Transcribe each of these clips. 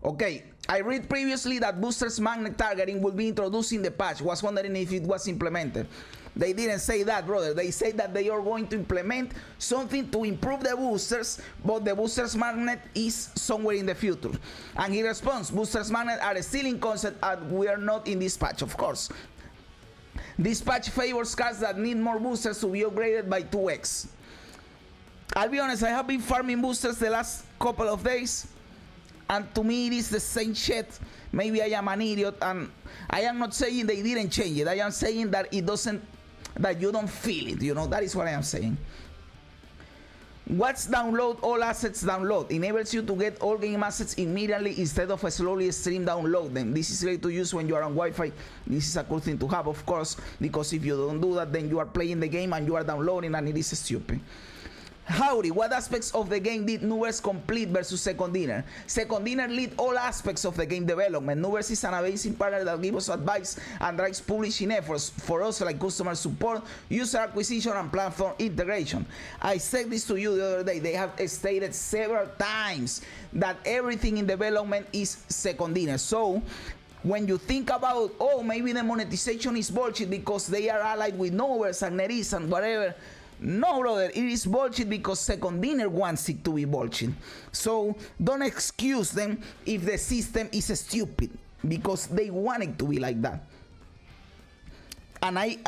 Okay, I read previously that boosters magnet targeting will be introduced in the patch. Was wondering if it was implemented. They didn't say that, brother. They say that they are going to implement something to improve the boosters, but the boosters magnet is somewhere in the future. And he responds, boosters magnet are still in concept and we are not in this patch, of course. This patch favors cards that need more boosters to be upgraded by 2x. I'll be honest, I have been farming boosters the last couple of days, and to me it is the same shit. Maybe I am an idiot, and I am not saying they didn't change it. I am saying that it doesn't, that you don't feel it, you know. That is what I am saying. What's download? All assets download enables you to get all game assets immediately instead of a slowly stream download them. This is great to use when you are on Wi-Fi. This is a cool thing to have, of course, because if you don't do that, then you are playing the game and you are downloading, and it is stupid. Howdy, what aspects of the game did Nuverse complete versus Second Dinner? Second Dinner lead all aspects of the game development. Nuverse is an amazing partner that gives us advice and drives publishing efforts for us, like customer support, user acquisition, and platform integration. I said this to you the other day. They have stated several times that everything in development is Second Dinner. So when you think about, oh, maybe the monetization is bullshit because they are allied with Nuverse and NetEase and whatever, no, brother, it is bullshit because Second Dinner wants it to be bullshit. So don't excuse them if the system is stupid, because they want it to be like that. And I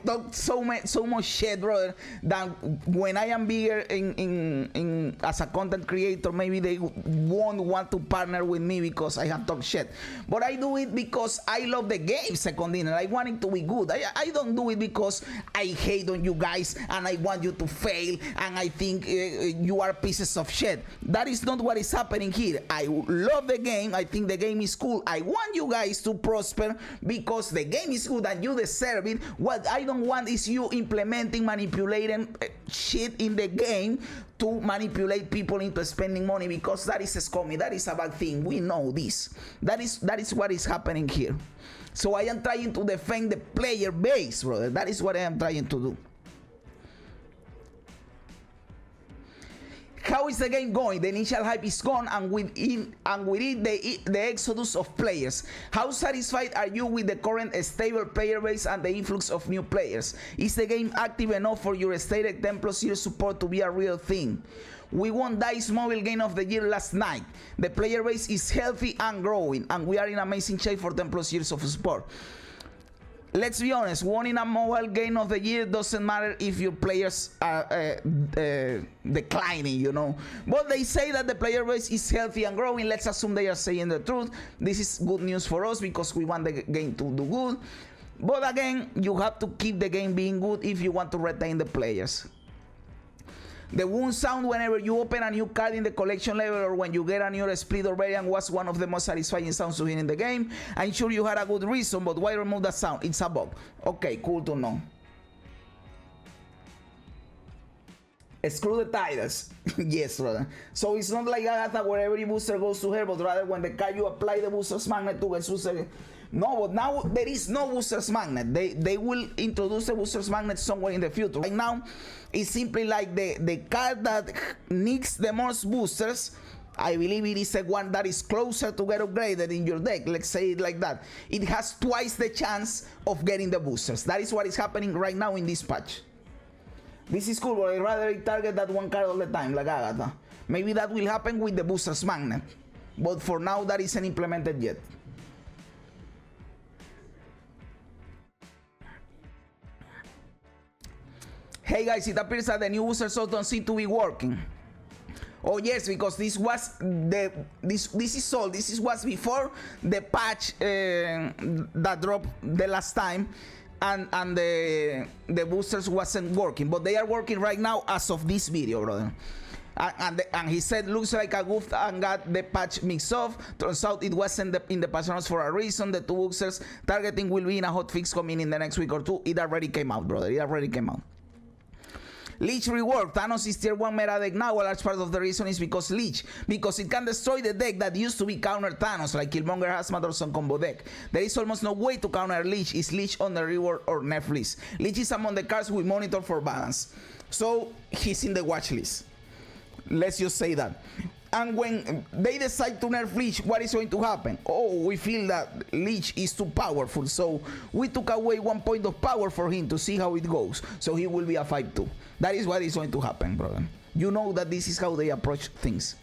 talk so much shit, brother, that when I am bigger in as a content creator, maybe they won't want to partner with me because I have talked shit. But I do it because I love the game, Second Dinner. I want it to be good. I don't do it because I hate on you guys and I want you to fail and I think you are pieces of shit. That is not what is happening here. I love the game. I think the game is cool. I want you guys to prosper because the game is good and you deserve it. What I don't want is you implementing, manipulating shit in the game to manipulate people into spending money, because that is scummy. That is a bad thing. We know this. That is what is happening here. So I am trying to defend the player base, brother. That is what I am trying to do. How is the game going? The initial hype is gone, and with it the exodus of players. How satisfied are you with the current stable player base and the influx of new players? Is the game active enough for your stated 10+ year support to be a real thing? We won DICE Mobile Game of the Year last night. The player base is healthy and growing, and we are in amazing shape for 10+ years of support. Let's be honest, winning a mobile game of the year doesn't matter if your players are declining, you know. But they say that the player base is healthy and growing. Let's assume they are saying the truth. This is good news for us because we want the game to do good. But again, you have to keep the game being good if you want to retain the players. The wound sound whenever you open a new card in the collection level or when you get a new split or variant was one of the most satisfying sounds to hear in the game. I'm sure you had a good reason, but why remove that sound? It's a bug. Okay, cool to know. Screw the titles. Yes, brother. So it's not like Agatha where every booster goes to her, but rather when the card you apply the booster's magnet to get. No, but now there is no booster's magnet. They will introduce the booster's magnet somewhere in the future. Right now, it's simply like the card that needs the most boosters. I believe it is the one that is closer to get upgraded in your deck. Let's say it like that. It has twice the chance of getting the boosters. That is what is happening right now in this patch. This is cool, but I'd rather target that one card all the time, like Agatha. Maybe that will happen with the booster's magnet. But for now, that isn't implemented yet. Hey guys, it appears that the new boosters don't seem to be working. Oh yes, because this was this was before the patch that dropped the last time, and the boosters wasn't working, but they are working right now as of this video, brother. And he said, looks like I goofed and got the patch mixed off. Turns out it wasn't in the patch notes for a reason. The two boosters targeting will be in a hotfix coming in the next week or two. It already came out, brother. It already came out. Lich rework. Thanos is tier 1 meta deck now. A large part of the reason is because Lich. Because it can destroy the deck that used to be counter Thanos, like Killmonger, Hazmat, or some combo deck. There is almost no way to counter Lich. Is Lich on the rework or nerf list? Lich is among the cards we monitor for balance. So he's in the watch list. Let's just say that. And when they decide to nerf Lich, what is going to happen? Oh, we feel that Lich is too powerful, so we took away 1 point of power for him to see how it goes. So he will be a 5-2. That is what is going to happen, brother. You know that this is how they approach things.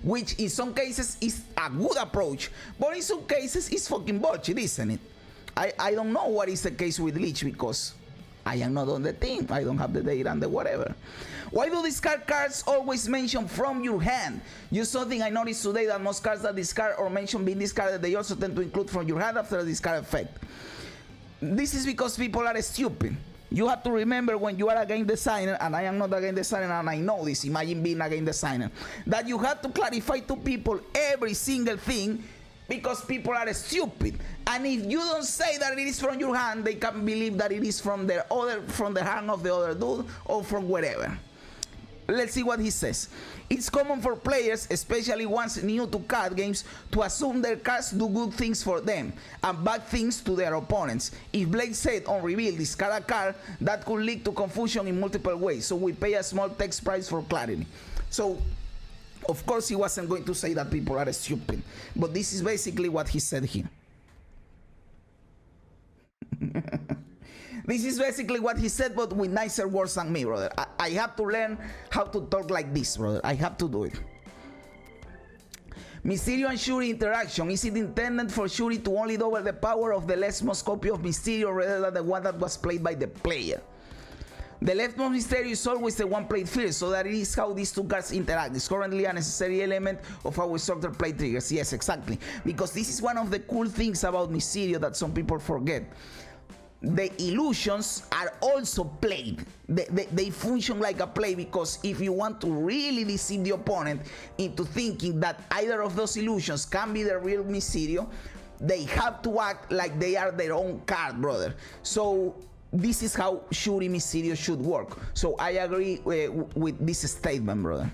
Which in some cases is a good approach, but in some cases it's fucking bullshit, isn't it? I don't know what is the case with Lich because I am not on the team. I don't have the data and the whatever. Why do discard cards always mention from your hand? Just something I noticed today that most cards that discard or mention being discarded, they also tend to include from your hand after the discard effect. This is because people are stupid. You have to remember when you are a game designer, and I am not a game designer and I know this, imagine being a game designer, that you have to clarify to people every single thing because people are stupid. And if you don't say that it is from your hand, they can believe that it is from the hand of the other dude or from wherever. Let's see what he says. It's common for players, especially ones new to card games, to assume their cards do good things for them and bad things to their opponents. If Blade said on reveal discard a card, that could lead to confusion in multiple ways, so we pay a small text price for clarity. So of course he wasn't going to say that people are stupid, but this is basically what he said here. This is basically what he said, but with nicer words than me, brother. I have to learn how to talk like this, brother. I have to do it. Mysterio and Shuri interaction. Is it intended for Shuri to only double the power of the leftmost copy of Mysterio rather than the one that was played by the player? The leftmost Mysterio is always the one played first, so that it is how these two cards interact. It's currently a necessary element of how we sort their play triggers. Yes, exactly. Because this is one of the cool things about Mysterio that some people forget. The illusions are also played. They function like a play, because if you want to really deceive the opponent into thinking that either of those illusions can be the real Mysterio, they have to act like they are their own card, brother. So this is how Shuri Mysterio should work. So I agree with this statement, brother.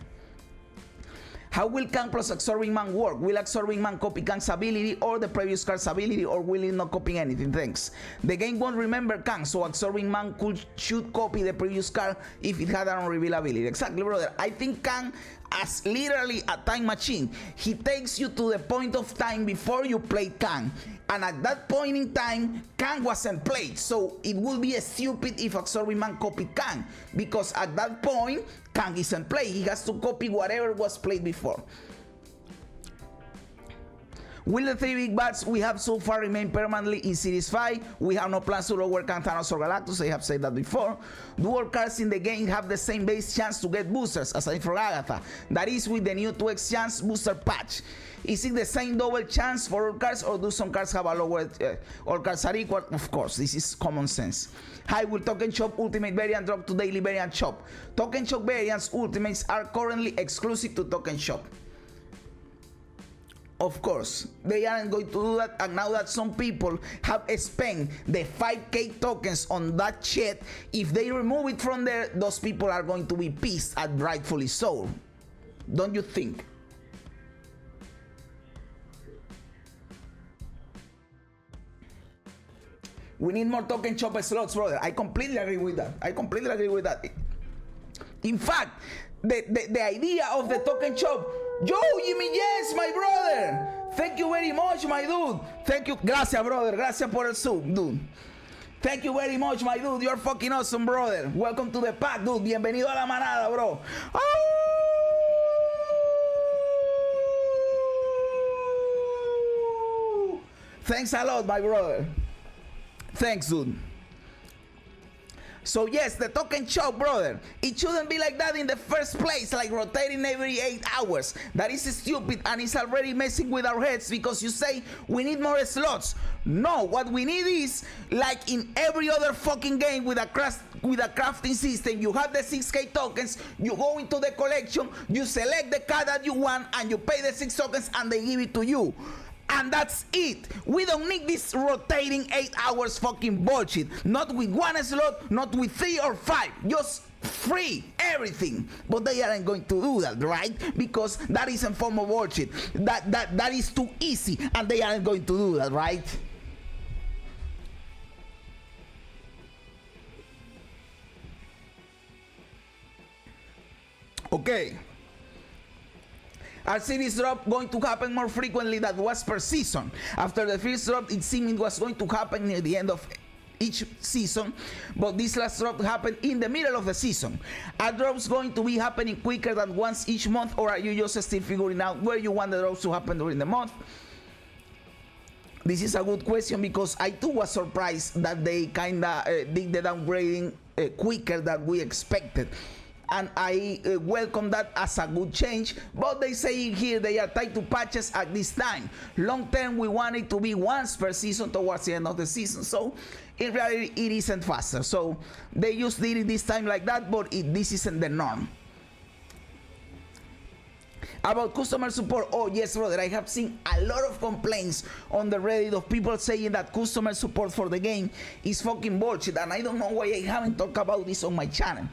How will Kang plus Absorbing Man work? Will Absorbing Man copy Kang's ability or the previous card's ability, or will it not copy anything? Thanks. The game won't remember Kang, so Absorbing Man should copy the previous card if it had an unreveal ability. Exactly, brother. I think Kang as literally a time machine. He takes you to the point of time before you played Kang. And at that point in time, Kang wasn't played. So it would be stupid if Absorbing Man copied Kang, because at that point, Kang isn't played. He has to copy whatever was played before. Will the 3 big bats we have so far remain permanently in Series 5? We have no plans to lower Kang, Thanos, or Galactus. I have said that before. Do all cards in the game have the same base chance to get boosters, aside from Agatha? That is with the new 2x chance booster patch. Is it the same double chance for all cards, or do some cards have a lower? All cards are equal? Of course, this is common sense. Hi, will Token Shop Ultimate variant drop to Daily variant shop? Token Shop variants Ultimates are currently exclusive to Token Shop. Of course, they aren't going to do that, and now that some people have spent the 5k tokens on that shit, if they remove it from there, those people are going to be pissed, and rightfully so. Don't you think? We need more Token Shop slots, brother. I completely agree with that. I completely agree with that. In fact, the idea of the Token Shop. Yo, Jimmy, yes, my brother. Thank you very much, my dude. Thank you. Gracias, brother. Gracias por el sub, dude. Thank you very much, my dude. You're fucking awesome, brother. Welcome to the pack, dude. Bienvenido a la manada, bro. Oh! Thanks a lot, my brother. Thanks, dude. So yes, the Token Shop, brother, it shouldn't be like that in the first place, like rotating every 8 hours. That is stupid, and it's already messing with our heads, because you say we need more slots. No, what we need is, like in every other fucking game with a crafting system, you have the 6k tokens, you go into the collection, you select the card that you want, and you pay the 6 tokens, and they give it to you. And that's it. We don't need this rotating 8 hours fucking bullshit. Not with 1 slot, not with 3 or 5. Just free everything. But they aren't going to do that, right? Because that is a form of bullshit. That is too easy, and they aren't going to do that, right? Okay. Are series drop going to happen more frequently than was per season? After the first drop, it seemed it was going to happen near the end of each season, but this last drop happened in the middle of the season. Are drops going to be happening quicker than once each month, or are you just still figuring out where you want the drops to happen during the month? This is a good question because I too was surprised that they kinda did the downgrading quicker than we expected, and I welcome that as a good change. But they say here they are tied to patches at this time. Long term, we want it to be once per season towards the end of the season, so in reality it isn't faster. So they just did it this time like that, but this isn't the norm. About customer support, oh yes brother, I have seen a lot of complaints on the Reddit of people saying that customer support for the game is fucking bullshit, and I don't know why I haven't talked about this on my channel,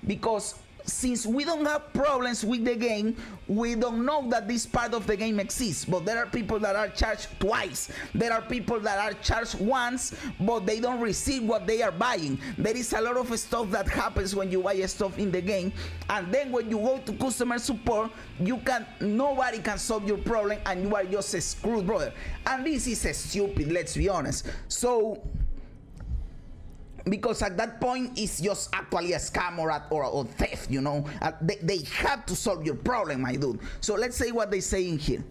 because since we don't have problems with the game, we don't know that this part of the game exists. But there are people that are charged twice. There are people that are charged once, but they don't receive what they are buying. There is a lot of stuff that happens when you buy stuff in the game, and then when you go to customer support, nobody can solve your problem, and you are just screwed, brother. And this is stupid, let's be honest. So because at that point it's just actually a scam or theft, you know. They have to solve your problem, my dude. So let's say what they say in here.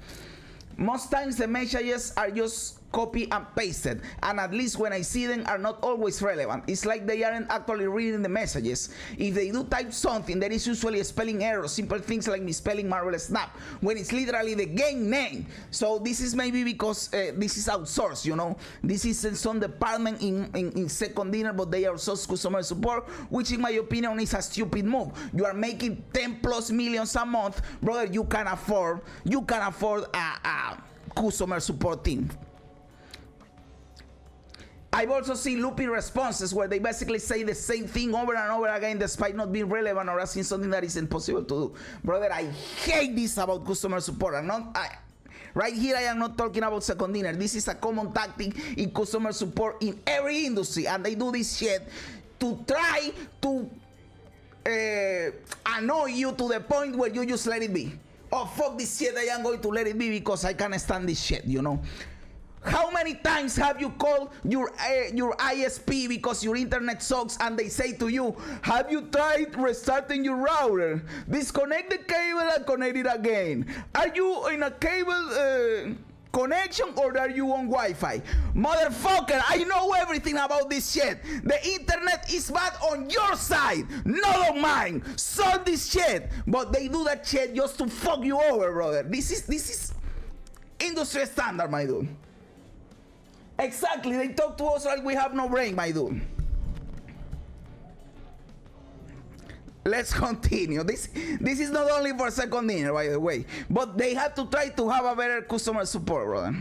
Most times the messages are just copy and pasted, and at least when I see them are not always relevant. It's like they aren't actually reading the messages. If they do type something, there is usually a spelling error, simple things like misspelling Marvel Snap when it's literally the game name. So this is maybe because this is outsourced, you know. This is in some department in Second Dinner, but they outsource customer support, which in my opinion is a stupid move. You are making 10+ million a month, brother. You can afford a customer support team. I've also seen loopy responses where they basically say the same thing over and over again despite not being relevant or asking something that is impossible to do. Brother, I hate this about customer support. Right here I am not talking about Second Dinner. This is a common tactic in customer support in every industry, and they do this shit to try to annoy you to the point where you just let it be. Oh, fuck this shit, I am going to let it be because I can't stand this shit, you know. How many times have you called your ISP because your internet sucks and they say to you, have you tried restarting your router? Disconnect the cable and connect it again. Are you in a cable connection or are you on Wi-Fi? Motherfucker, I know everything about this shit. The internet is bad on your side, not on mine. Solve this shit. But they do that shit just to fuck you over, brother. This is industry standard, my dude. Exactly, they talk to us like we have no brain, my dude. Let's continue. This is not only for Second Dinner, by the way, but they have to try to have a better customer support, brother.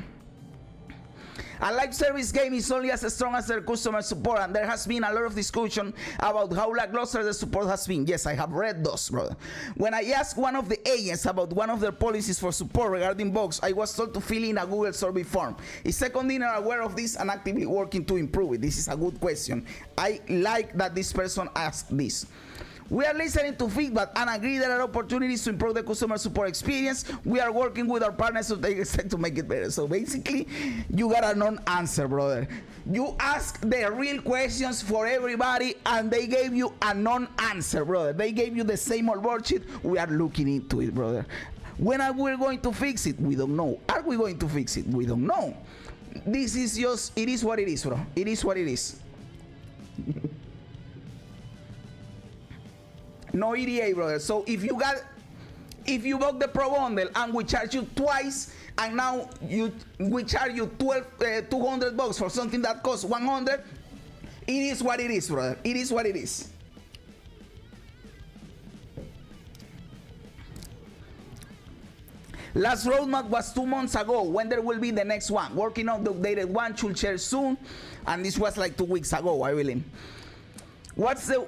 A live service game is only as strong as their customer support, and there has been a lot of discussion about how lackluster the support has been. Yes, I have read those, brother. When I asked one of the agents about one of their policies for support regarding bugs, I was told to fill in a Google survey form. Is Second Dinner aware of this and actively working to improve it? This is a good question. I like that this person asked this. We are listening to feedback and agree there are opportunities to improve the customer support experience. We are working with our partners to take a step to make it better. So basically, you got a non-answer, brother. You asked the real questions for everybody and they gave you a non-answer, brother. They gave you the same old bullshit. We are looking into it, brother. When are we going to fix it? We don't know. Are we going to fix it? We don't know. This is just, it is what it is, bro. It is what it is. No EDA, brother. So if you bought the Pro Bundle and we charge you twice, and now we charge you $200 for something that costs 100, it is what it is, brother. It is what it is. Last roadmap was 2 months ago. When there will be the next one? Working on the updated one, should share soon, and this was like 2 weeks ago, I believe. What's the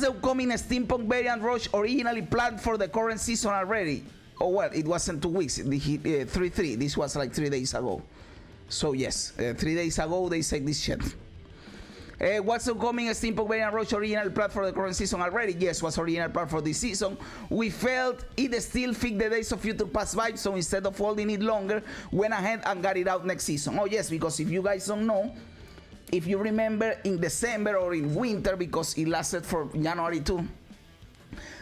upcoming Steampunk variant rush originally planned for the current season already? Oh well, it wasn't 2 weeks. 3-3. This was like 3 days ago. So yes, 3 days ago they said this shit. What's upcoming Steampunk Variant Roach original part for the current season already? Yes, was original part for this season. We felt it still fit the Days of Future Past vibe, so instead of holding it longer, went ahead and got it out next season. Oh yes, because if you guys don't know, if you remember in December or in winter, because it lasted for January 2,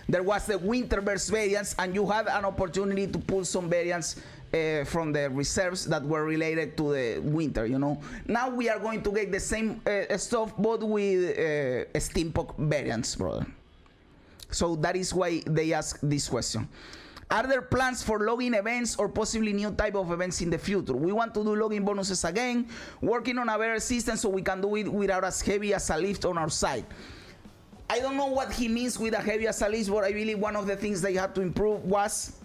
there was the Winterverse variants, and you had an opportunity to pull some variants from the reserves that were related to the winter, you know. Now we are going to get the same stuff, but with Steampunk variants, brother. So that is why they ask this question. Are there plans for login events or possibly new type of events in the future? We want to do login bonuses again, working on a better system so we can do it without as heavy as a lift on our side. I don't know what he means with a heavy as a lift, but I believe one of the things they had to improve was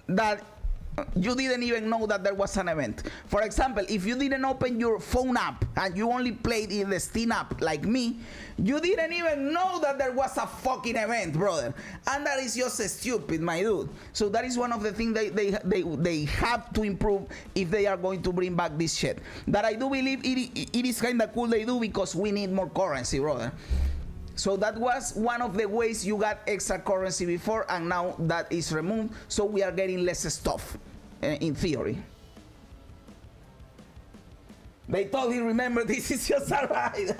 that you didn't even know that there was an event. For example, if you didn't open your phone app and you only played in the Steam app like me, you didn't even know that there was a fucking event, brother. And that is just stupid, my dude. So that is one of the things they have to improve if they are going to bring back this shit. That I do believe it is kind of cool they do, because we need more currency, brother. So that was one of the ways you got extra currency before, and now that is removed, so we are getting less stuff, in theory. They totally remember this is just a ride.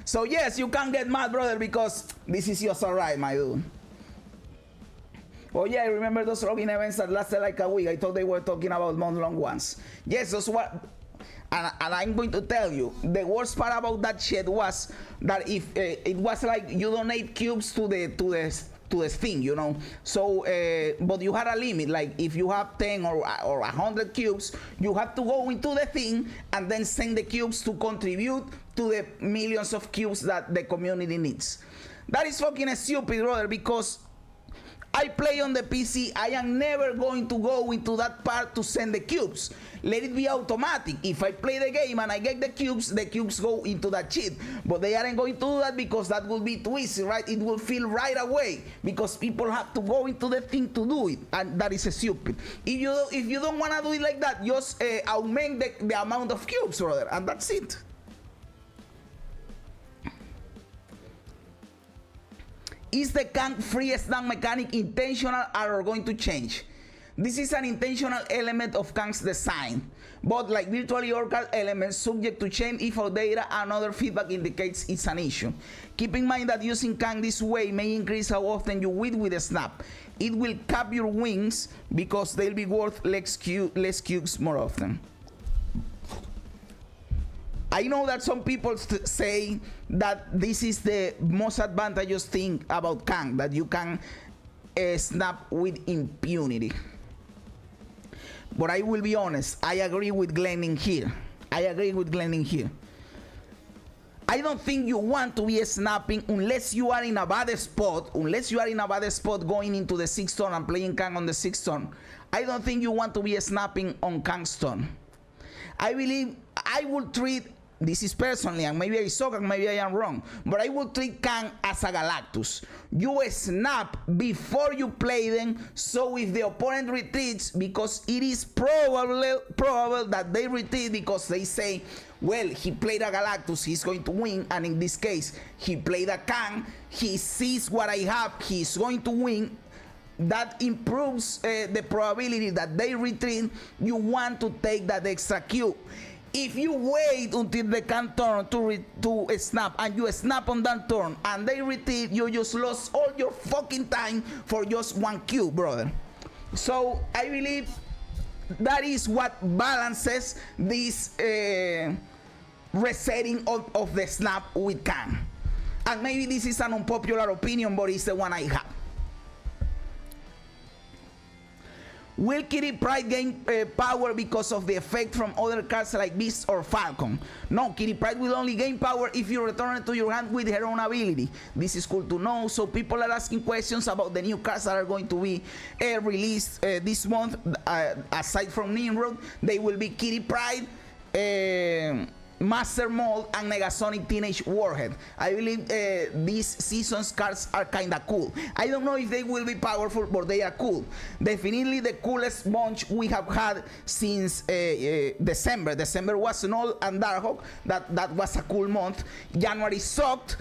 So yes, you can't get mad, brother, because this is just a ride, my dude. Oh yeah, I remember those login events that lasted like a week. I thought they were talking about month-long ones. Yes, those were. And I'm going to tell you, the worst part about that shit was that if it was like you donate cubes to the thing, you know. So, but you had a limit. Like if you have 10 or 100 cubes, you have to go into the thing and then send the cubes to contribute to the millions of cubes that the community needs. That is fucking stupid, brother, because I play on the PC. I am never going to go into that part to send the cubes. Let it be automatic. If I play the game and I get the cubes go into that shit. But they aren't going to do that because that will be too easy, right? It will feel right away because people have to go into the thing to do it, and that is stupid. If you don't want to do it like that, just augment the amount of cubes, brother, and that's it. Is the Kang free snap mechanic intentional or going to change? This is an intentional element of Kang's design, but like virtually orbital elements, subject to change if our data and other feedback indicates it's an issue. Keep in mind that using Kang this way may increase how often you hit with a snap. It will cap your wings because they'll be worth less cubes more often. I know that some people say that this is the most advantageous thing about Kang, that you can snap with impunity. But I will be honest, I agree with Glenn in here. I don't think you want to be snapping unless you are in a bad spot, going into the 6th turn and playing Kang on the 6th turn. I don't think you want to be snapping on Kang's turn. I believe I would treat, this is personally, and maybe I suck and maybe I am wrong, but I would treat Kang as a Galactus. You snap before you play them, so if the opponent retreats, because it is probable that they retreat because they say, well, he played a Galactus, he's going to win, and in this case, he played a Kang, he sees what I have, he's going to win. That improves the probability that they retreat. You want to take that extra cube. If you wait until they can turn to snap and you snap on that turn and they retreat, you just lost all your fucking time for just one cube, brother. So I believe that is what balances this resetting of the snap with Kang. And maybe this is an unpopular opinion, but it's the one I have. Will Kitty Pryde gain power because of the effect from other cards like Beast or Falcon? No, Kitty Pryde will only gain power if you return it to your hand with her own ability. This is cool to know. So people are asking questions about the new cards that are going to be released this month. Aside from Nimrod, they will be Kitty Pryde, Master Mold, and Negasonic Teenage Warhead. I believe these season's cards are kinda cool. I don't know if they will be powerful, but they are cool. Definitely the coolest bunch we have had since December. December was Null and Darkhawk. That was a cool month. January sucked.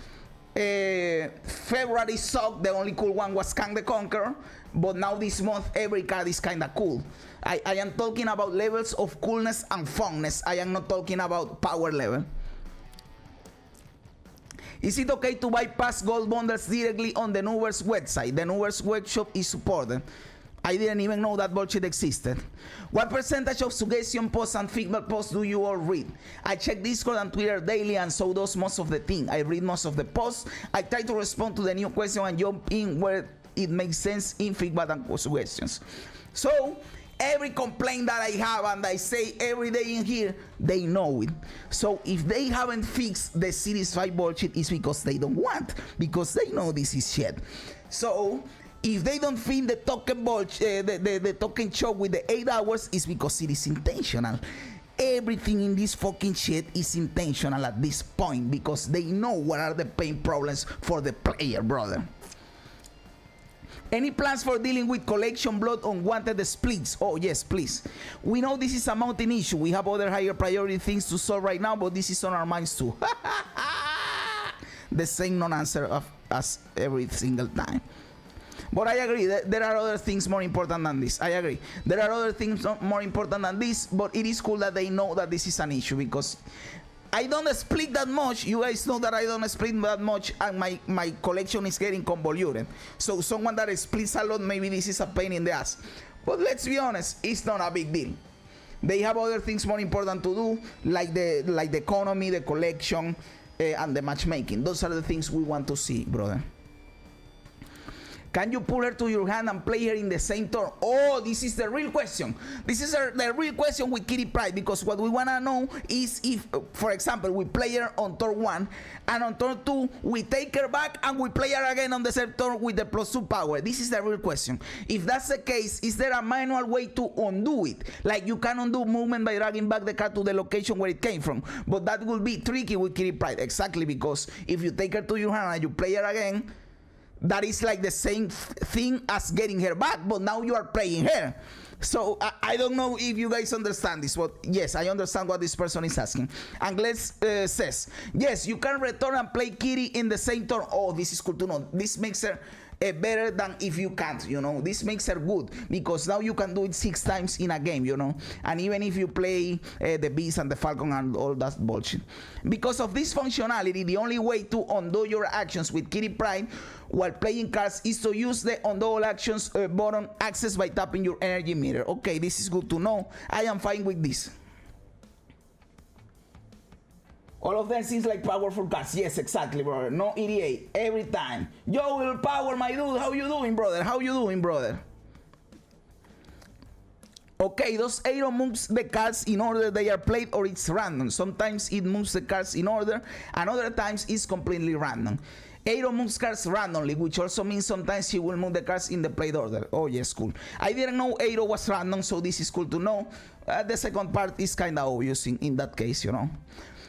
February sucked. The only cool one was Kang the Conqueror. But now this month every card is kinda cool. I am talking about levels of coolness and funness. I am not talking about power level. Is it okay to bypass gold bundles directly on the Nuverse website? The Nuverse webshop is supported. I didn't even know that bullshit existed. What percentage of suggestion posts and feedback posts do you all read? I check Discord and Twitter daily, and so does most of the team. I read most of the posts. I try to respond to the new question and jump in where it makes sense in feedback and suggestions. So every complaint that I have and I say every day in here, they know it. So if they haven't fixed the Series 5 bullshit, it's because they don't want, because they know this is shit. So if they don't fix the token bullshit, the token choke with the 8 hours, it's because it is intentional. Everything in this fucking shit is intentional at this point, because they know what are the pain problems for the player, brother. Any plans for dealing with collection blood unwanted splits? Oh yes, please. We know this is a mountain issue. We have other higher priority things to solve right now, but this is on our minds too. The same non-answer as every single time. But I agree, there are other things more important than this. I agree. There are other things more important than this, but it is cool that they know that this is an issue, because I don't split that much. You guys know that I don't split that much, and my collection is getting convoluted. So someone that splits a lot, maybe this is a pain in the ass. But let's be honest, it's not a big deal. They have other things more important to do, like the economy, the collection, and the matchmaking. Those are the things we want to see, brother. Can you pull her to your hand and play her in the same turn? Oh, this is the real question. This is the real question with Kitty Pryde, because what we want to know is if, for example, we play her on turn 1, and on turn 2, we take her back and we play her again on the same turn with the +2 power. This is the real question. If that's the case, is there a manual way to undo it? Like you can undo movement by dragging back the card to the location where it came from. But that will be tricky with Kitty Pryde. Exactly, because if you take her to your hand and you play her again, that is like the same thing as getting her back, but now you are playing her. So I don't know if you guys understand this, but yes, I understand what this person is asking. Angles says, yes, you can return and play Kitty in the same turn. Oh, this is cool to know. This makes her better than if you can't, you know. This makes her good, because now you can do it 6 times in a game, you know. And even if you play the Beast and the Falcon and all that bullshit. Because of this functionality, the only way to undo your actions with Kitty Pryde while playing cards is to use the undo all actions button access by tapping your energy meter. Okay, this is good to know. I am fine with this. All of them seems like powerful cards. Yes, exactly, brother. No EDA every time. Yo, will power, my dude. How you doing, brother? How you doing, brother? Okay, those arrow moves the cards in order they are played, or it's random. Sometimes it moves the cards in order, and other times it's completely random. Arrow moves cards randomly, which also means sometimes he will move the cards in the played order. Oh yes, cool. I didn't know arrow was random, so this is cool to know. The second part is kind of obvious in that case, you know.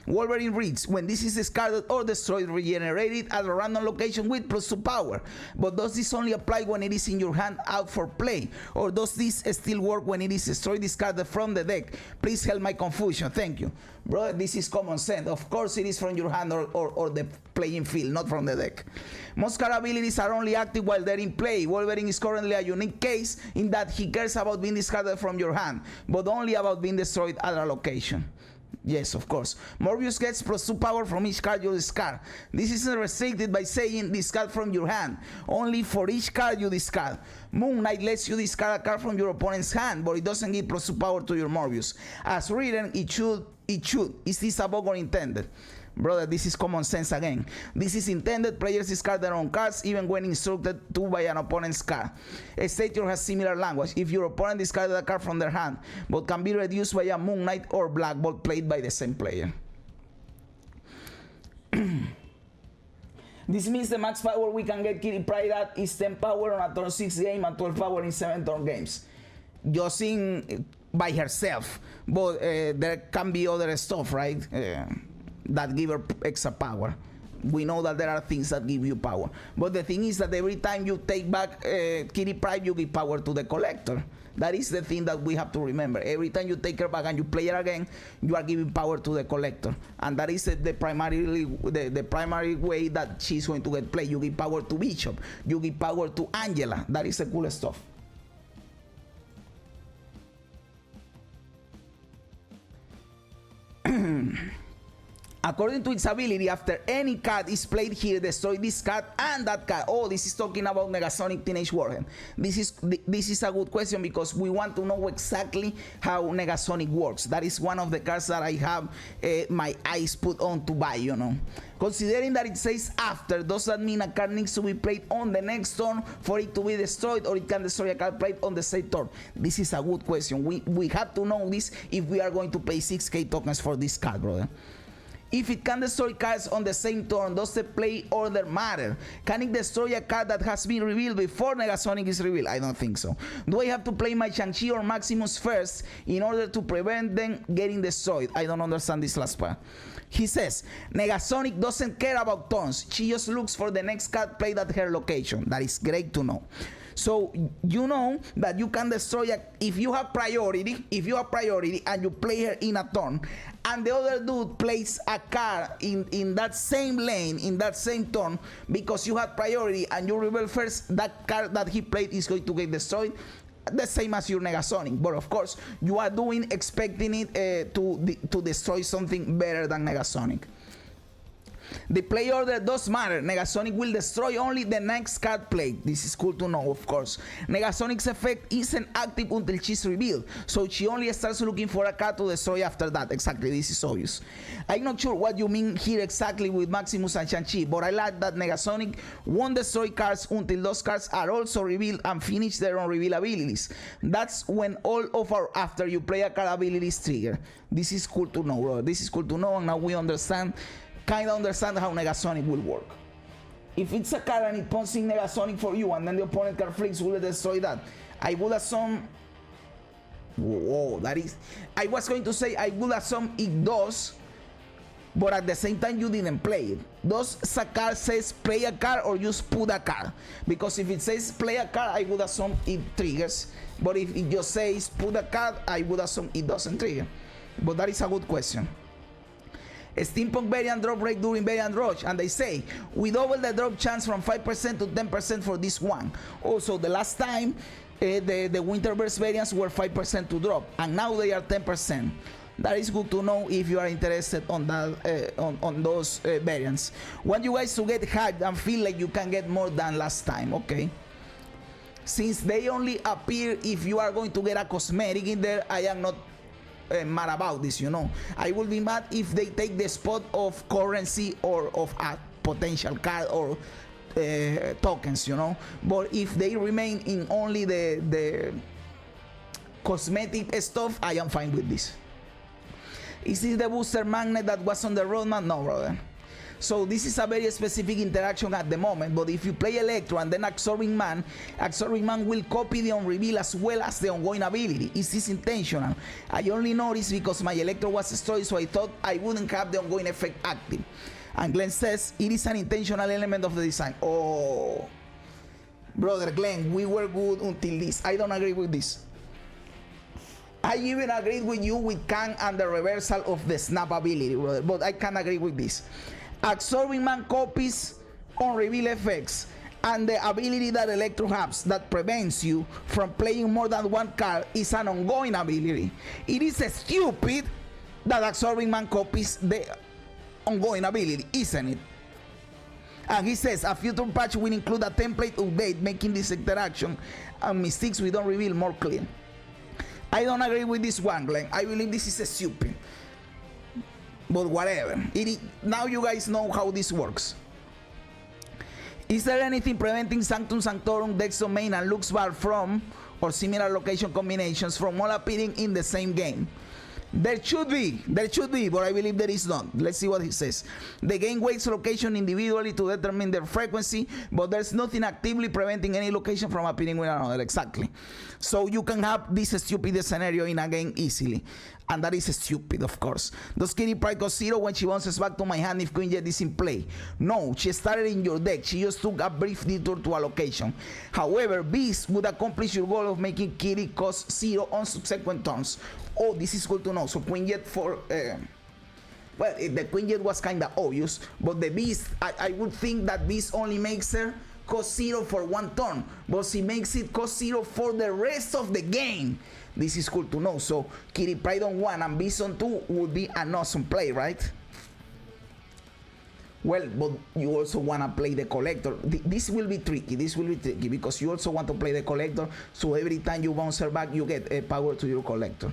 Wolverine reads, when this is discarded or destroyed, regenerate it at a random location with +2 power. But does this only apply when it is in your hand out for play? Or does this still work when it is destroyed, discarded from the deck? Please help my confusion. Thank you. Brother, this is common sense. Of course it is from your hand or the playing field, not from the deck. Most card abilities are only active while they're in play. Wolverine is currently a unique case in that he cares about being discarded from your hand, but only about being destroyed at a location. Yes, of course. Morbius gets +2 power from each card you discard. This isn't restricted by saying discard from your hand. Only for each card you discard. Moon Knight lets you discard a card from your opponent's hand, but it doesn't give +2 power to your Morbius. As written, it should. Is this a bug or intended? Brother, this is common sense again. This is intended. Players discard their own cards even when instructed to by an opponent's card. Stature has similar language. If your opponent discarded a card from their hand, but can be reduced by a Moon Knight or Black Bolt played by the same player. This means the max power we can get Kitty Pryde at is 10 power on a turn 6 game and 12 power in 7 turn games. Just in by herself, but there can be other stuff, right? That give her extra power. We know that there are things that give you power, but the thing is that every time you take back Kitty Pryde, you give power to the collector. That is the thing that we have to remember. Every time you take her back and you play her again, you are giving power to the collector, and that is the primary way that she's going to get played. You give power to Bishop, you give power to Angela. That is the cool stuff. According to its ability, after any card is played here, destroy this card and that card. Oh, this is talking about Negasonic Teenage Warhead. This is a good question because we want to know exactly how Negasonic works. That is one of the cards that I have my eyes put on to buy, you know. Considering that it says after, does that mean a card needs to be played on the next turn for it to be destroyed, or it can destroy a card played on the same turn? This is a good question. We have to know this if we are going to pay 6k tokens for this card, brother. If it can destroy cards on the same turn, does the play order matter? Can it destroy a card that has been revealed before Negasonic is revealed? I don't think so. Do I have to play my Shang-Chi or Maximus first in order to prevent them getting destroyed? I don't understand this last part. He says, Negasonic doesn't care about turns. She just looks for the next card played at her location. That is great to know. So you know that you can destroy if you have priority and you play her in a turn, and the other dude plays a card in that same lane, in that same turn, because you have priority and you reveal first, that card that he played is going to get destroyed, the same as your Negasonic. But of course, you are expecting it to destroy something better than Negasonic. The play order does matter. Negasonic will destroy only the next card played. This is cool to know, of course. Negasonic's effect isn't active until she's revealed, so she only starts looking for a card to destroy after that. Exactly, this is obvious. I'm not sure what you mean here exactly with Maximus and Shang-Chi, but I like that Negasonic won't destroy cards until those cards are also revealed and finish their own reveal abilities. That's when all of our after you play a card abilities trigger. This is cool to know, bro. This is cool to know, and now we kind of understand how Negasonic will work. If it's a card and it pumps in Negasonic for you and then the opponent card flicks, will it destroy that? I would assume... Whoa, that is... I was going to say I would assume it does, but at the same time you didn't play it. Does a card says play a card or just put a card? Because if it says play a card, I would assume it triggers. But if it just says put a card, I would assume it doesn't trigger. But that is a good question. Steampunk variant drop rate during variant rush, and they say we double the drop chance from 5% to 10% for this one. Also, the last time the Winterverse variants were 5% to drop, and now they are 10%. That is good to know if you are interested on that on those variants. Want you guys to get hyped and feel like you can get more than last time, okay? Since they only appear if you are going to get a cosmetic in there, I am not mad about this, you know. I will be mad if they take the spot of currency or of a potential card or tokens, you know. But if they remain in only the cosmetic stuff, I am fine with this. Is this the booster magnet that was on the roadmap? No, brother. So this is a very specific interaction at the moment, but if you play Electro and then Absorbing Man will copy the on-reveal as well as the ongoing ability. Is this intentional? I only noticed because my Electro was destroyed, so I thought I wouldn't have the ongoing effect active. And Glenn says it is an intentional element of the design. Oh, brother Glenn, we were good until this. I don't agree with this. I even agreed with you with Kang and the reversal of the snap ability, brother, but I can't agree with this. Absorbing Man copies on reveal effects and the ability that Electro has that prevents you from playing more than one card is an ongoing ability. It is stupid that Absorbing Man copies the ongoing ability, isn't it? And he says a future patch will include a template update making this interaction and mistakes we don't reveal more clean. I don't agree with this one, Glenn. I believe this is stupid. But whatever. Now you guys know how this works. Is there anything preventing Sanctum Sanctorum, Dex Domain, and Lux Bar from, or similar location combinations from all appearing in the same game? There should be, but I believe there is not. Let's see what he says. The game weights location individually to determine their frequency, but there's nothing actively preventing any location from appearing with another. Exactly. So you can have this stupid scenario in a game easily. And that is stupid, of course. Does Kitty Pryde cost 0 when she bounces back to my hand if Queen Jet is in play? No, she started in your deck. She just took a brief detour to a location. However, Beast would accomplish your goal of making Kitty cost 0 on subsequent turns. Oh, this is good to know. So Queen Jet for... well, the Queen Jet was kind of obvious, but the Beast, I would think that Beast only makes her cost 0 for one turn, but she makes it cost 0 for the rest of the game. This is cool to know. So Kitty Pryde on 1 and Beast on 2 would be an awesome play, right? Well, but you also want to play the Collector. This will be tricky. This will be tricky because you also want to play the Collector, so every time you bounce her back, you get power to your Collector.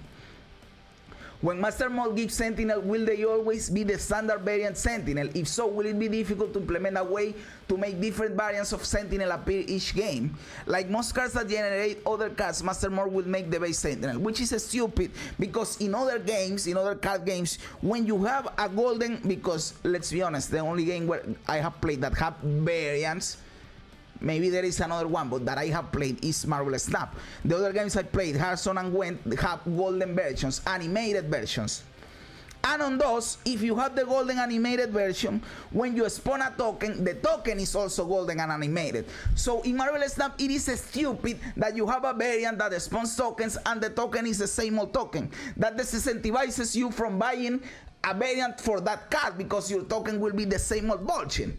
When Master Mode gives Sentinel, will they always be the standard variant Sentinel? If so, will it be difficult to implement a way to make different variants of Sentinel appear each game? Like most cards that generate other cards, Master Mode will make the base Sentinel, which is stupid because in other games, in other card games, when you have a golden, because let's be honest, the only game where I have played that have variants, maybe there is another one, but that I have played is Marvel Snap. The other games I played, Hearthstone and Gwent, have golden versions, animated versions. And on those, if you have the golden animated version, when you spawn a token, the token is also golden and animated. So in Marvel Snap, it is stupid that you have a variant that spawns tokens and the token is the same old token. That disincentivizes you from buying a variant for that card because your token will be the same old bullshit.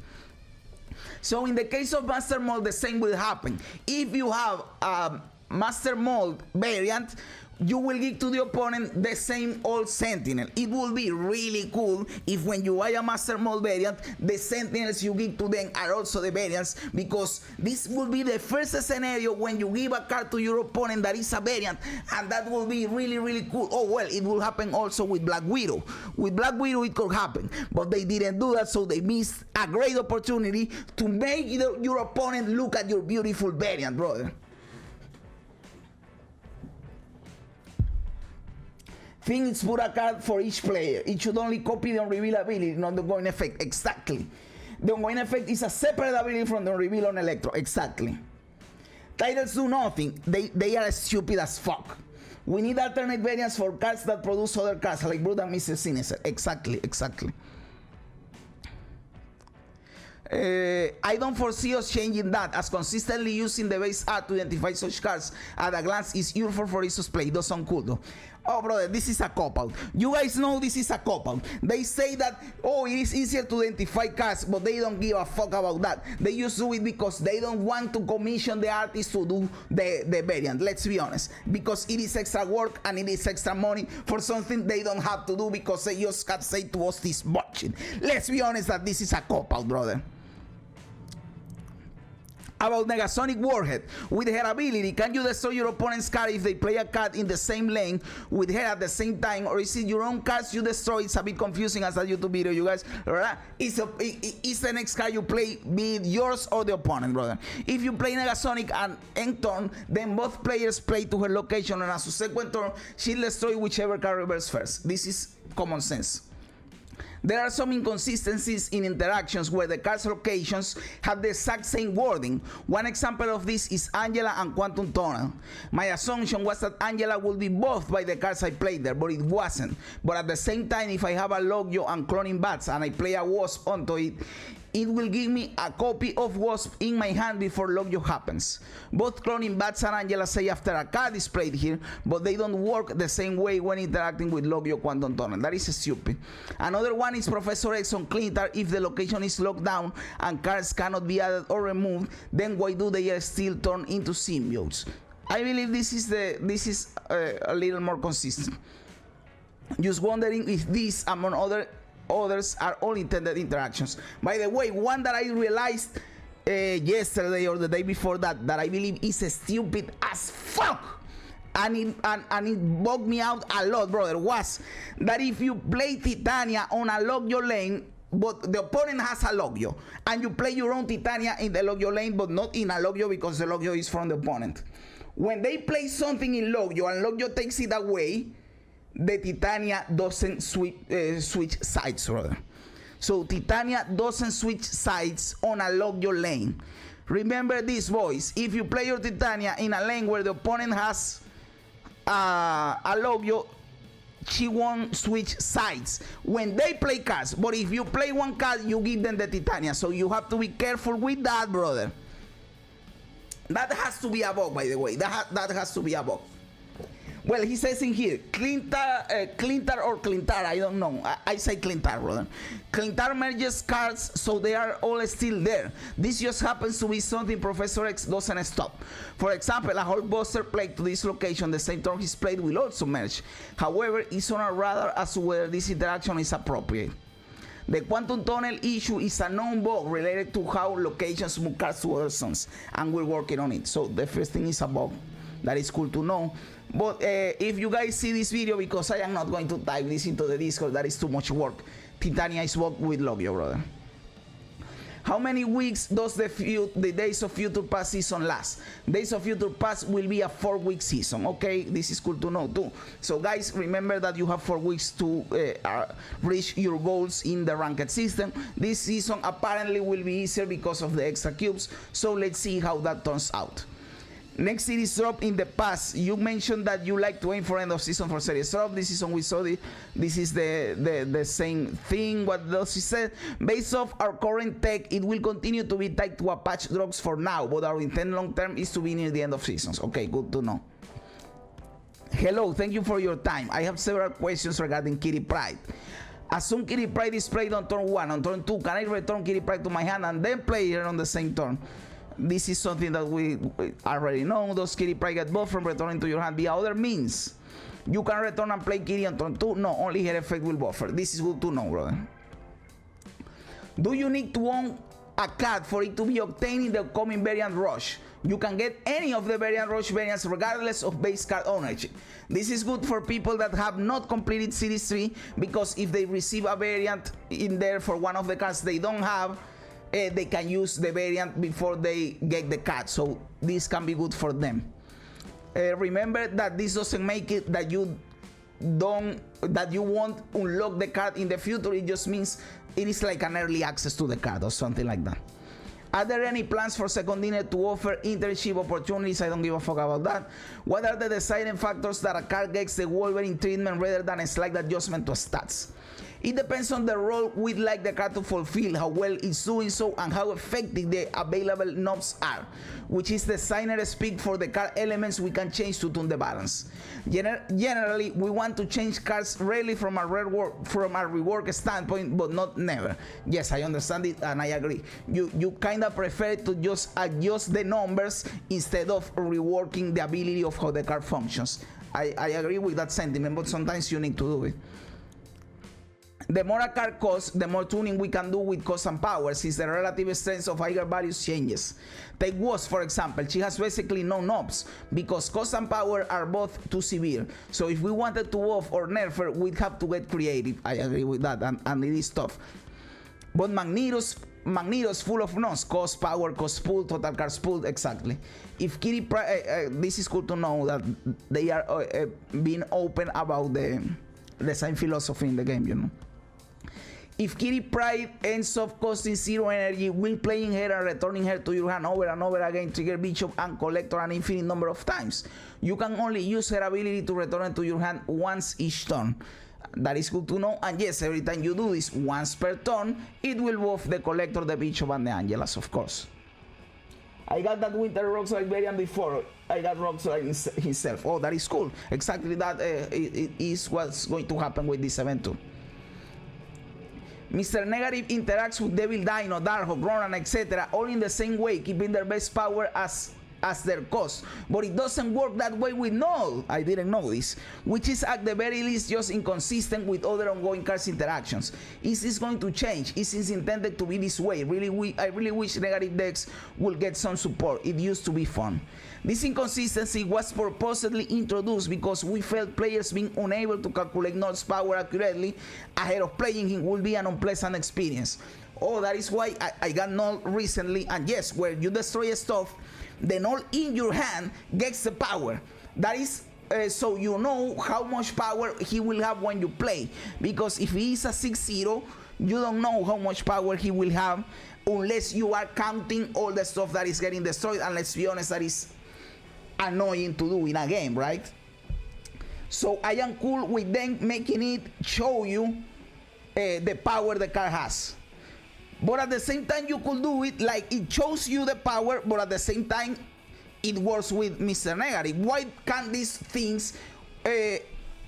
So in the case of Master Mold, the same will happen. If you have a Master Mold variant, you will give to the opponent the same old Sentinel. It will be really cool if when you buy a Master Mold variant, the Sentinels you give to them are also the variants, because this will be the first scenario when you give a card to your opponent that is a variant, and that will be really, really cool. Oh well, it will happen also with Black Widow. With Black Widow it could happen, but they didn't do that, so they missed a great opportunity to make your opponent look at your beautiful variant, brother. Things put a card for each player. It should only copy the unreveal ability, not the ongoing effect. Exactly. The ongoing effect is a separate ability from the reveal on Electro. Exactly. Titles do nothing. They are stupid as fuck. We need alternate variants for cards that produce other cards, like Brute and Mr. Sinister. Exactly, exactly. I don't foresee us changing that, as consistently using the base art to identify such cards at a glance is useful for Isos play. It does sound cool though. Oh brother, this is a cop-out. You guys know this is a cop-out. They say that, oh, it is easier to identify cards, but they don't give a fuck about that. They just do it because they don't want to commission the artist to do the variant. Let's be honest. Because it is extra work and it is extra money for something they don't have to do because they just can't say to us this bullshit. Let's be honest that this is a cop-out, brother. About Negasonic Warhead. With her ability, can you destroy your opponent's card if they play a card in the same lane with her at the same time, or is it your own cards you destroy? It's a bit confusing as a YouTube video, you guys. It's the next card you play, be it yours or the opponent, brother. If you play Negasonic and end turn, then both players play to her location, and as a subsequent turn, she'll destroy whichever card reverses first. This is common sense. There are some inconsistencies in interactions where the card's locations have the exact same wording. One example of this is Angela and Quantum Tunnel. My assumption was that Angela would be both by the cards I played there, but it wasn't. But at the same time, if I have a Lockjaw and Cloning Bats and I play a Wasp onto it, it will give me a copy of Wasp in my hand before Lockjaw happens. Both Cloning Bats and Angela say after a card is played here, but they don't work the same way when interacting with Lockjaw Quantum Tunnel. That is stupid. Another one is Professor X on Clintar. If the location is locked down and cards cannot be added or removed, then why do they still turn into symbiotes? I believe this is a little more consistent. Just wondering if this, among others, are all intended interactions. By the way, one that I realized yesterday or the day before that I believe is stupid as fuck, and it bugged me out a lot, brother, was that if you play Titania on a Lockjaw lane, but the opponent has a Lockjaw, and you play your own Titania in the Lockjaw lane, but not in a Lockjaw because the Lockjaw is from the opponent. When they play something in Lockjaw and Lockjaw takes it away, the Titania doesn't switch sides, brother. So Titania doesn't switch sides on a lock your lane. Remember this, boys. If you play your Titania in a lane where the opponent has a Logio, she won't switch sides when they play cards. But if you play one card, you give them the Titania. So you have to be careful with that, brother. That has to be a bug, by the way. That has to be a bug. Well, he says in here, Clintar or Clintar, I don't know. I say Clintar, brother. Clintar merges cards, so they are all still there. This just happens to be something Professor X doesn't stop. For example, a Hulkbuster played to this location the same turn he's played will also merge. However, it's on a radar as to whether this interaction is appropriate. The quantum tunnel issue is a known bug related to how locations move cards to other zones, and we're working on it. So the first thing is a bug. That is cool to know. But if you guys see this video, because I am not going to type this into the Discord, that is too much work. Titania is bugged with Logio, brother. How many weeks does the Days of Future Past season last? Days of Future Past will be a 4-week season. Okay, this is cool to know too. So guys, remember that you have 4 weeks to reach your goals in the ranked system. This season apparently will be easier because of the extra cubes. So let's see how that turns out. Next series drop in the past. You mentioned that you like to aim for end of season for series drop. This season we saw this is the same thing. What does he say? Based off our current tech, it will continue to be tied to a patch drops for now, but our intent long term is to be near the end of seasons. Okay, good to know. Hello, thank you for your time. I have several questions regarding Kitty Pryde. Assume Kitty Pryde is played on turn 1. On turn 2, can I return Kitty Pryde to my hand and then play her on the same turn? This is something that we already know. Does Kitty Pryde get buffed from returning to your hand via other means? You can return and play Kitty on turn 2. No, only her effect will buffer. This is good to know, brother. Do you need to own a card for it to be obtained in the upcoming variant rush? You can get any of the variant rush variants regardless of base card ownership. This is good for people that have not completed Series 3, because if they receive a variant in there for one of the cards they don't have, they can use the variant before they get the card, so this can be good for them. Remember that this doesn't make it that you won't unlock the card in the future. It just means it is like an early access to the card or something like that. Are there any plans for Second Dinner to offer internship opportunities? I don't give a fuck about that. What are the deciding factors that a card gets the Wolverine treatment rather than a slight adjustment to stats? It depends on the role we'd like the card to fulfill, how well it's doing so, and how effective the available knobs are, which is designer speak for the card elements we can change to tune the balance. Generally, we want to change cards rarely from a rework standpoint, but not never. Yes, I understand it and I agree. You kind of prefer to just adjust the numbers instead of reworking the ability of how the card functions. I agree with that sentiment, but sometimes you need to do it. The more a card costs, the more tuning we can do with cost and power, since the relative strength of higher values changes. Take Woz, for example. She has basically no knobs, because cost and power are both too severe. So if we wanted to buff or nerf her, we'd have to get creative. I agree with that, and it is tough. But Magneto's full of knobs. Cost, power, cost pool, total cards pool, exactly. If Kitty Pryde, this is cool to know that they are being open about the same philosophy in the game, you know. If Kitty Pryde ends up costing 0 energy, will playing her and returning her to your hand over and over again trigger Bishop and Collector an infinite number of times. You can only use her ability to return to your hand once each turn. That is good to know. And yes, every time you do this once per turn, it will buff the Collector, the Bishop, and the Angelas, of course. I got that Winter Rockslide variant before. I got Rockslide himself. Oh, that is cool. Exactly that it is what's going to happen with this event too. Mr. Negative interacts with Devil Dino, Darkhawk, Ronan, etc. all in the same way, keeping their base power as their cost, but it doesn't work that way with Null. I didn't know this, which is at the very least just inconsistent with other ongoing cards interactions. Is this going to change? Is this intended to be this way? I really wish negative decks would get some support. It used to be fun. This inconsistency was purposely introduced because we felt players being unable to calculate Null's power accurately ahead of playing him would be an unpleasant experience. Oh, that is why I got Null recently, and yes, where you destroy stuff, the Null in your hand gets the power. That is so you know how much power he will have when you play, because if he is a 6-0, you don't know how much power he will have unless you are counting all the stuff that is getting destroyed, and let's be honest, that is annoying to do in a game, right? So I am cool with them making it show you the power the card has, but at the same time you could do it like it shows you the power, but at the same time it works with Mr. Negative. Why can't these things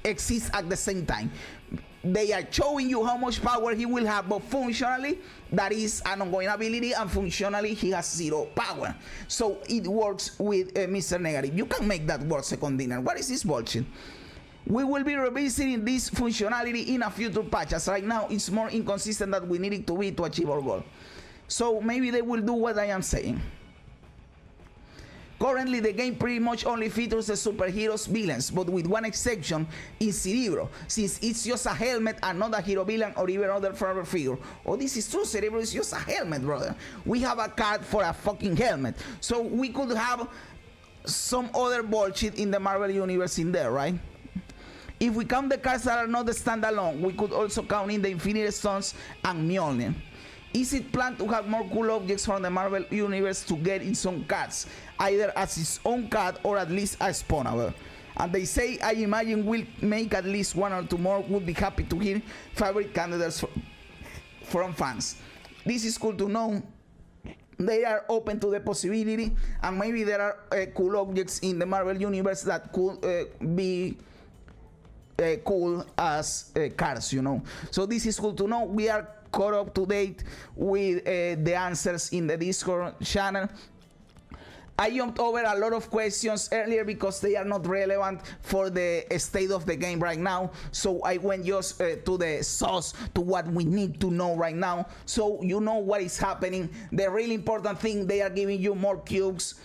exist at the same time? They are showing you how much power he will have, but functionally that is an ongoing ability, and functionally he has 0 power. So it works with Mr. Negative. You can make that work, Second Dinner. What is this bullshit? We will be revisiting this functionality in a future patch, as right now it's more inconsistent than we need it to be to achieve our goal. So maybe they will do what I am saying. Currently, the game pretty much only features the superheroes villains, but with one exception in Cerebro, since it's just a helmet and not a hero villain or even other forever figure. Oh, this is true, Cerebro is just a helmet, brother. We have a card for a fucking helmet. So we could have some other bullshit in the Marvel Universe in there, right? If we count the cards that are not the standalone, we could also count in the Infinity Stones and Mjolnir. Is it planned to have more cool objects from the Marvel Universe to get in some cards, either as its own card or at least a spawnable? And they say, I imagine we'll make at least 1 or 2 more. Would be happy to hear favorite candidates from fans. This is cool to know. They are open to the possibility, and maybe there are cool objects in the Marvel Universe that could be cool as cards, you know. So this is cool to know. We are caught up to date with the answers in the Discord channel. I jumped over a lot of questions earlier because they are not relevant for the state of the game right now. So I went just to the source, to what we need to know right now. So you know what is happening. The really important thing, they are giving you more cubes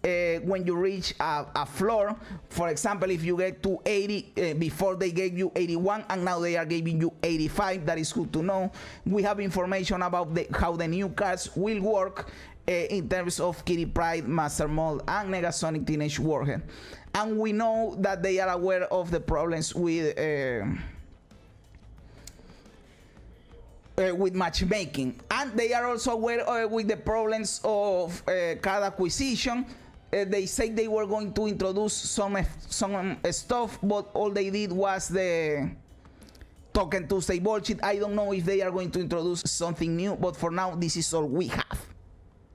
when you reach a floor. For example, if you get to 80, before they gave you 81 and now they are giving you 85, that is good to know. We have information about how the new cards will work in terms of Kitty Pryde, Master Mold, and Negasonic Teenage Warhead. And we know that they are aware of the problems with matchmaking, and they are also aware with the problems of card acquisition. They say they were going to introduce some stuff, but all they did was the Token Tuesday bullshit. I don't know if they are going to introduce something new, but for now this is all we have.